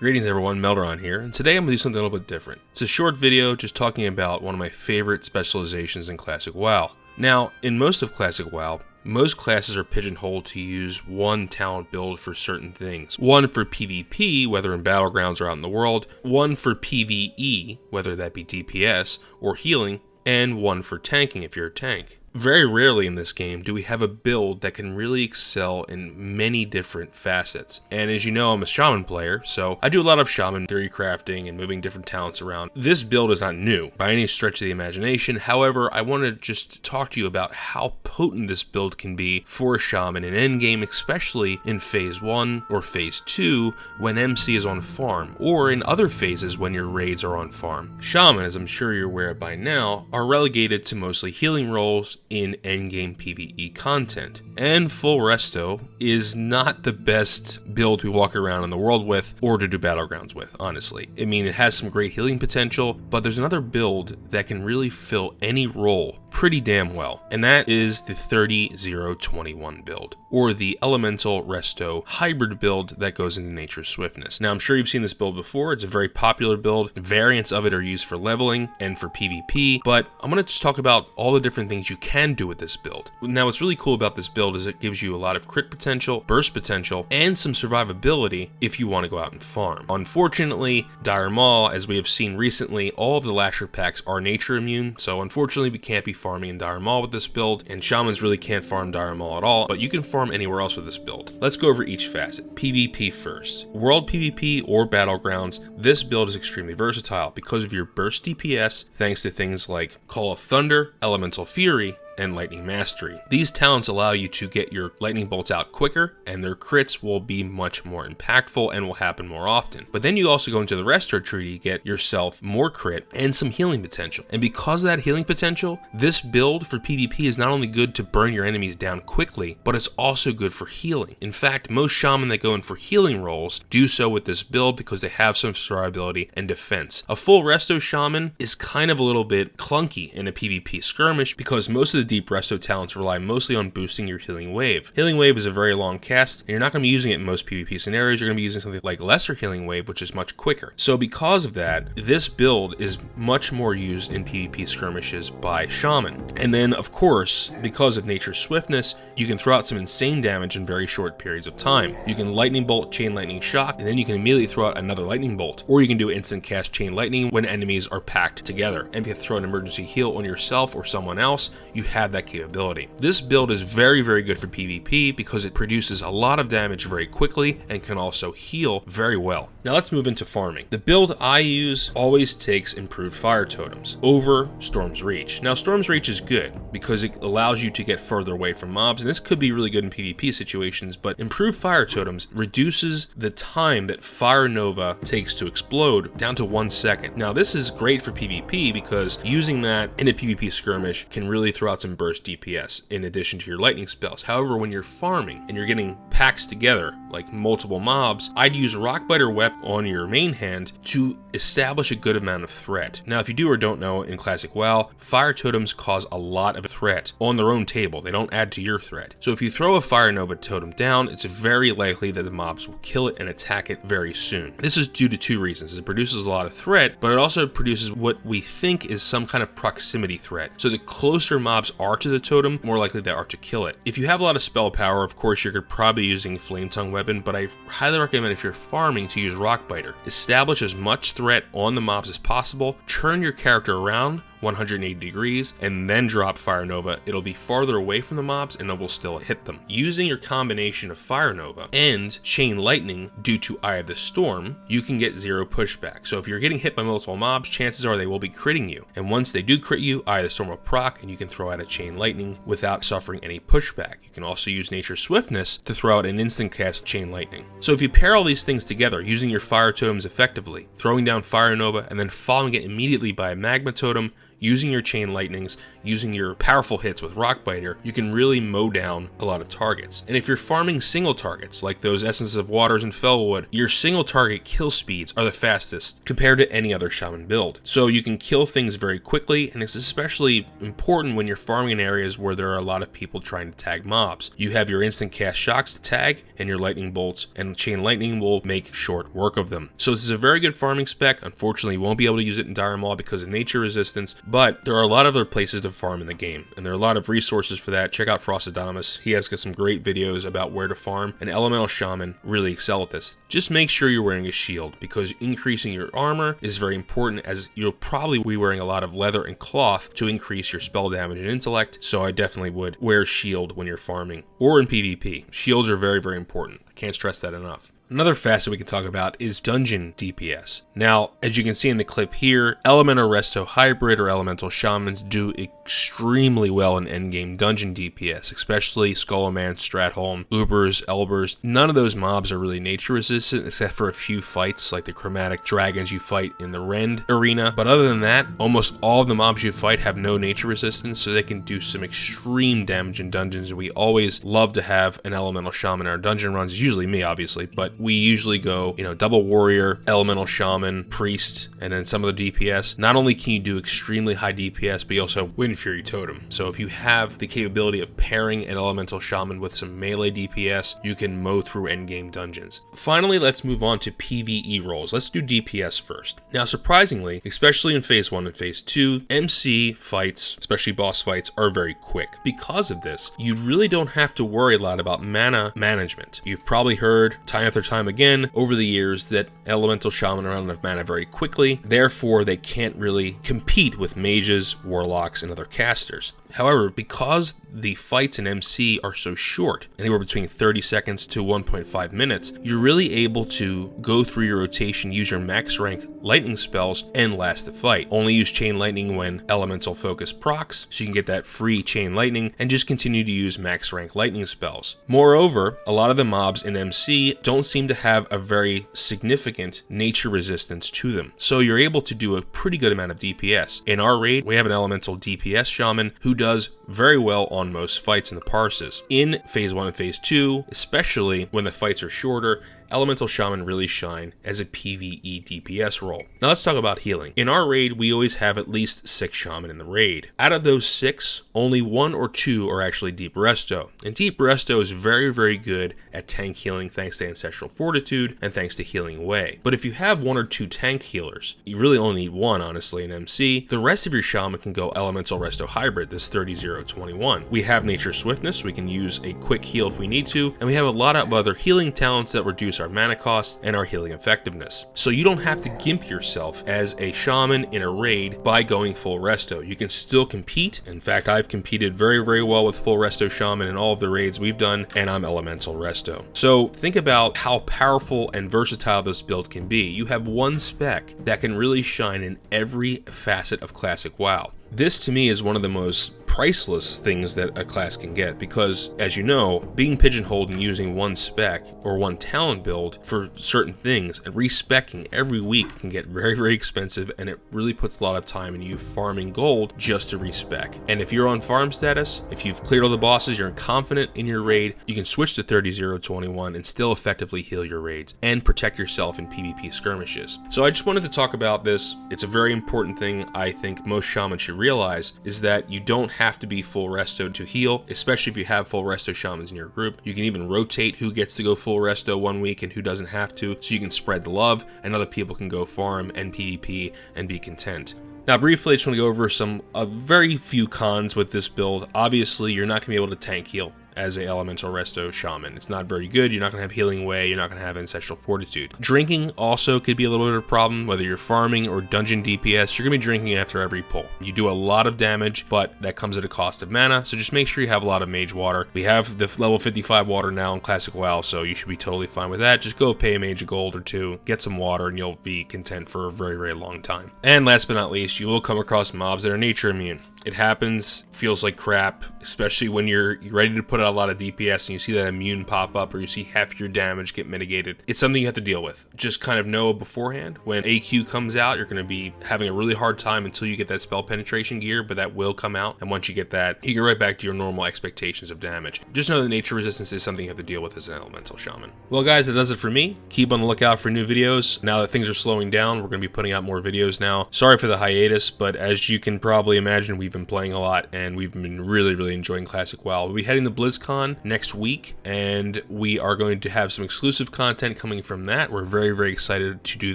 Greetings everyone, Melderon here, and today I'm going to do something a little bit different. It's a short video just talking about one of my favorite specializations in Classic WoW. Now, in most of Classic WoW, most classes are pigeonholed to use one talent build for certain things. One for PvP, whether in Battlegrounds or out in the world, one for PvE, whether that be DPS or healing, and one for tanking if you're a tank. Very rarely in this game do we have a build that can really excel in many different facets. And as you know, I'm a Shaman player, so I do a lot of Shaman theory crafting and moving different talents around. This build is not new by any stretch of the imagination. However, I want to just talk to you about how potent this build can be for a Shaman in endgame, especially in Phase 1 or Phase 2 when MC is on farm, or in other phases when your raids are on farm. Shaman, as I'm sure you're aware by now, are relegated to mostly healing roles in endgame PvE content, and full resto is not the best build to walk around in the world with or to do Battlegrounds with, honestly. I mean, it has some great healing potential, but there's another build that can really fill any role pretty damn well, and that is the 30-0-21 build, or the Elemental Resto hybrid build that goes into Nature's Swiftness. Now, I'm sure you've seen this build before. It's a very popular build. Variants of it are used for leveling and for PvP, but I'm going to just talk about all the different things you can do with this build. Now, what's really cool about this build is it gives you a lot of crit potential, burst potential, and some survivability if you want to go out and farm. Unfortunately, Dire Maw, as we have seen recently, all of the Lasher packs are nature immune, so unfortunately we can't be farming in Dire Maw with this build, and Shamans really can't farm Dire Maw at all, but you can farm anywhere else with this build. Let's go over each facet. PvP first. World PvP or Battlegrounds, this build is extremely versatile because of your burst DPS, thanks to things like Call of Thunder, Elemental Fury, and Lightning Mastery. These talents allow you to get your lightning bolts out quicker, and their crits will be much more impactful and will happen more often. But then you also go into the Resto tree to get yourself more crit and some healing potential. And because of that healing potential, this build for PvP is not only good to burn your enemies down quickly, but it's also good for healing. In fact, most Shaman that go in for healing roles do so with this build because they have some survivability and defense. A full Resto Shaman is kind of a little bit clunky in a PvP skirmish because most of the deep resto talents rely mostly on boosting your healing wave. Healing wave is a very long cast, and you're not going to be using it in most PvP scenarios. You're going to be using something like lesser healing wave, which is much quicker. So because of that, this build is much more used in PvP skirmishes by Shaman. And then, of course, because of Nature's Swiftness, you can throw out some insane damage in very short periods of time. You can Lightning Bolt, Chain Lightning Shock, and then you can immediately throw out another Lightning Bolt. Or you can do instant cast Chain Lightning when enemies are packed together. And if you have to throw an emergency heal on yourself or someone else, you have that capability. This build is very, very good for PvP because it produces a lot of damage very quickly and can also heal very well. Now let's move into farming. The build I use always takes improved fire totems over Storm's Reach. Now Storm's Reach is good because it allows you to get further away from mobs, and this could be really good in PvP situations, but improved fire totems reduces the time that Fire Nova takes to explode down to 1 second. Now this is great for PvP because using that in a PvP skirmish can really throw out some burst DPS in addition to your lightning spells. However, when you're farming and you're getting packs together like multiple mobs, I'd use Rockbiter Wep on your main hand to establish a good amount of threat. Now, if you do or don't know, in Classic WoW, fire totems cause a lot of threat on their own table. They don't add to your threat. So if you throw a Fire Nova totem down, it's very likely that the mobs will kill it and attack it very soon. This is due to two reasons. It produces a lot of threat, but it also produces what we think is some kind of proximity threat. So the closer mobs are to the totem, more likely they are to kill it. If you have a lot of spell power, of course, you're probably using Flame Tongue Weapon, but I highly recommend if you're farming to use Rockbiter. Establish as much threat on the mobs as possible, turn your character around 180 degrees, and then drop Fire Nova. It'll be farther away from the mobs and it will still hit them. Using your combination of Fire Nova and Chain Lightning due to Eye of the Storm, you can get 0 pushback. So if you're getting hit by multiple mobs, chances are they will be critting you. And once they do crit you, Eye of the Storm will proc and you can throw out a Chain Lightning without suffering any pushback. You can also use Nature's Swiftness to throw out an instant cast Chain Lightning. So if you pair all these things together, using your fire totems effectively, throwing down Fire Nova and then following it immediately by a Magma Totem, using your Chain Lightnings, using your powerful hits with Rockbiter, you can really mow down a lot of targets. And if you're farming single targets, like those Essence of Waters and Fellwood, your single target kill speeds are the fastest compared to any other Shaman build. So you can kill things very quickly, and it's especially important when you're farming in areas where there are a lot of people trying to tag mobs. You have your instant cast shocks to tag, and your lightning bolts, and chain lightning will make short work of them. So this is a very good farming spec. Unfortunately, you won't be able to use it in Dire Maw because of nature resistance, but there are a lot of other places to farm in the game, and there are a lot of resources for that. Check out Frostadamus. He has got some great videos about where to farm, and Elemental Shaman really excel at this. Just make sure you're wearing a shield, because increasing your armor is very important, as you'll probably be wearing a lot of leather and cloth to increase your spell damage and intellect, so I definitely would wear a shield when you're farming, or in PvP. Shields are very, very important. I can't stress that enough. Another facet we can talk about is dungeon DPS. Now, as you can see in the clip here, Elemental Resto Hybrid or Elemental Shamans do extremely well in endgame dungeon DPS, especially Skullman, Stratholm, Ubers, Elbers. None of those mobs are really nature resistant except for a few fights like the chromatic dragons you fight in the Rend arena. But other than that, almost all of the mobs you fight have no nature resistance, so they can do some extreme damage in dungeons. And we always love to have an Elemental Shaman in our dungeon runs. Usually me, obviously, but we usually go, double warrior, elemental shaman, priest, and then some of the DPS. Not only can you do extremely high DPS, but you also have Wind Fury Totem. So if you have the capability of pairing an elemental shaman with some melee DPS, you can mow through endgame dungeons. Finally, let's move on to PvE roles. Let's do DPS first. Now, surprisingly, especially in Phase 1 and Phase 2, MC fights, especially boss fights, are very quick. Because of this, you really don't have to worry a lot about mana management. You've probably heard time after time again over the years that elemental shaman run out of mana very quickly, therefore they can't really compete with mages, warlocks, and other casters. However, because the fights in MC are so short, anywhere between 30 seconds to 1.5 minutes, you're really able to go through your rotation, use your max rank lightning spells, and last the fight. Only use chain lightning when elemental focus procs, so you can get that free chain lightning, and just continue to use max rank lightning spells. Moreover, a lot of the mobs in MC don't seem to have a very significant nature resistance to them, so you're able to do a pretty good amount of DPS. In our raid, we have an elemental DPS shaman who does very well on most fights in the parses. In Phase 1 and Phase 2, especially when the fights are shorter, Elemental Shaman really shine as a PvE DPS role. Now let's talk about healing. In our raid, we always have at least 6 Shaman in the raid. Out of those 6, only 1 or 2 are actually Deep Resto. And Deep Resto is very, very good at tank healing thanks to Ancestral Fortitude and thanks to Healing Way. But if you have 1 or 2 tank healers, you really only need 1, honestly, in MC. The rest of your Shaman can go Elemental Resto Hybrid, this 30-0-21. We have Nature Swiftness, we can use a quick heal if we need to, and we have a lot of other healing talents that reduce our mana cost and our healing effectiveness. So you don't have to gimp yourself as a shaman in a raid by going full resto. You can still compete. In fact, I've competed very, very well with full resto shaman in all of the raids we've done, and I'm elemental resto. So think about how powerful and versatile this build can be. You have one spec that can really shine in every facet of classic WoW. This to me is one of the most priceless things that a class can get, because as you know, being pigeonholed and using one spec or one talent build for certain things and respecking every week can get very, very expensive, and it really puts a lot of time in you farming gold just to respec. And if you're on farm status, if you've cleared all the bosses, you're confident in your raid, you can switch to 30-0-21 and still effectively heal your raids and protect yourself in PvP skirmishes. So I just wanted to talk about this. It's a very important thing I think most shamans should realize, is that you don't have to be full resto to heal, especially if you have full resto shamans in your group. You can even rotate who gets to go full resto one week and who doesn't have to, so you can spread the love and other people can go farm and PvP and be content. Now briefly, I just want to go over some very few cons with this build. Obviously, you're not going to be able to tank heal as a elemental resto shaman. It's not very good. You're not going to have Healing Way. You're not going to have Ancestral Fortitude. Drinking also could be a little bit of a problem. Whether you're farming or dungeon DPS, you're going to be drinking after every pull. You do a lot of damage, but that comes at a cost of mana, so just make sure you have a lot of mage water. We have the level 55 water now in Classic WoW, so you should be totally fine with that. Just go pay a mage a gold or 2, get some water, and you'll be content for a very, very long time. And last but not least, you will come across mobs that are nature immune. It happens, feels like crap, especially when you're ready to put out a lot of DPS and you see that immune pop up or you see half your damage get mitigated. It's something you have to deal with. Just kind of know beforehand when AQ comes out, you're going to be having a really hard time until you get that spell penetration gear, but that will come out. And once you get that, you get right back to your normal expectations of damage. Just know that nature resistance is something you have to deal with as an elemental shaman. Well guys, that does it for me. Keep on the lookout for new videos. Now that things are slowing down, we're going to be putting out more videos now. Sorry for the hiatus, but as you can probably imagine, we've been playing a lot and we've been really enjoying Classic WoW. We'll be heading to BlizzCon next week and we are going to have some exclusive content coming from that. We're very excited to do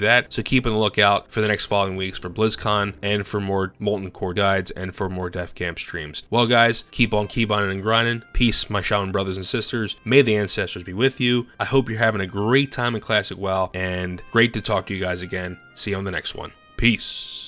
that. So keep on the lookout for the next following weeks for BlizzCon and for more Molten Core guides and for more Defcamp streams. Well guys, keep on and grinding. Peace, my Shaman brothers and sisters. May the ancestors be with you. I hope you're having a great time in Classic WoW and great to talk to you guys again. See you on the next one. Peace.